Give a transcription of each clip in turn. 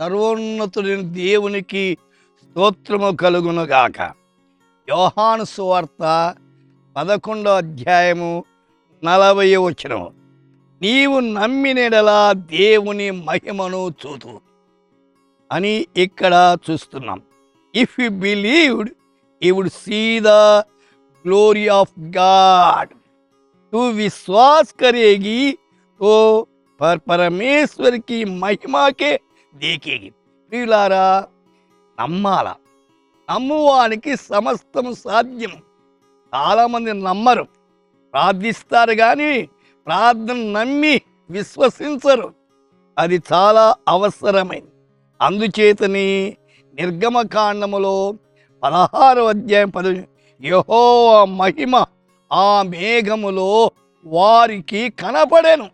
సర్వోన్నతుడైన దేవునికి స్తోత్రము కలుగునుగాక. యోహాను సువార్త 11వ అధ్యాయము 40వ వచనం. నీవు నమ్మినెడలా దేవుని మహిమను చూతు అని ఇక్కడ చూస్తున్నాం. If you believed you would see the glory of God. तू विश्वास करेगी तो परमेश्वर की महिमा के देखेगी. ప్రియులారా, నమ్మాల. నమ్మువానికి సమస్తం సాధ్యం. చాలామంది నమ్మరు, ప్రార్థిస్తారు కానీ ప్రార్థన నమ్మి విశ్వసించరు. అది చాలా అవసరమైంది. అందుచేతని నిర్గమకాండములో 16వ అధ్యాయం 10 యెహోవా మహిమ ఆ మేఘములో వారికి కనపడెను.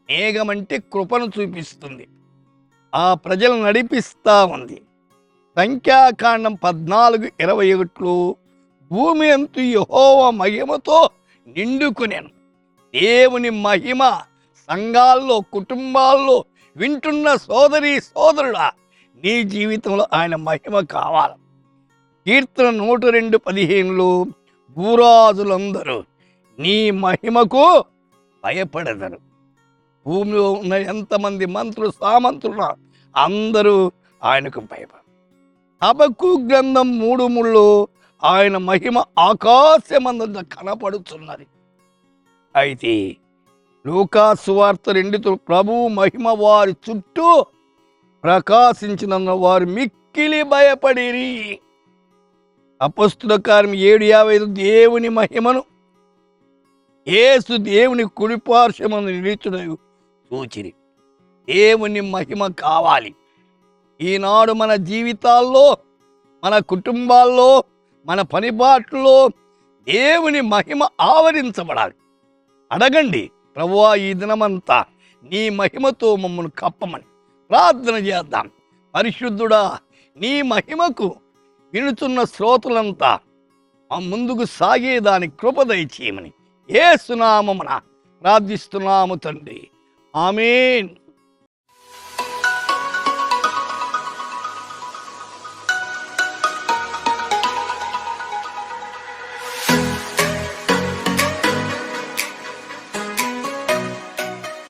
మేఘం అంటే కృపను చూపిస్తుంది, ఆ ప్రజలు నడిపిస్తూ ఉంది. సంఖ్యాకాండం 14:21 భూమి అంతు యెహోవా మహిమతో నిండుకునేను. దేవుని మహిమ సంఘాల్లో, కుటుంబాల్లో వింటున్న సోదరి సోదరుడా, నీ జీవితంలో ఆయన మహిమ కావాలి. కీర్తన 102:15 భూరాజులందరూ నీ మహిమకు భయపడదరు. భూమిలో ఉన్న ఎంతమంది మంత్రులు సామంతులు అందరూ ఆయనకు భయపడరు. హబక్కూ గ్రంథం 3:3 ఆయన మహిమ ఆకాశమందు కనపడుతున్నది. అయితే లూకా సువార్త 2 ప్రభువు మహిమ వారి చుట్టూ ప్రకాశించినందున వారు మిక్కిలి భయపడిరి. అపొస్తలుల కార్యం 7:55 దేవుని మహిమను యేసు దేవుని కుడిపార్శ్వమందు నిలిచుటయు చూచిరి. దేవుని మహిమ కావాలి. ఈనాడు మన జీవితాల్లో, మన కుటుంబాల్లో, మన పనిబాట్లలో దేవుని మహిమ ఆవరించబడాలి. అడగండి, ప్రభువా ఈ దినమంతా నీ మహిమతో మమ్మల్ని కప్పమని ప్రార్థన చేద్దాం. పరిశుద్ధుడా, నీ మహిమకు వినుతున్న శ్రోతలంతా ముందుకు సాగేదానికి కృప దయచేయమని యేసు నామమున ప్రార్థిస్తున్నాము తండ్రి. ఆమేన్.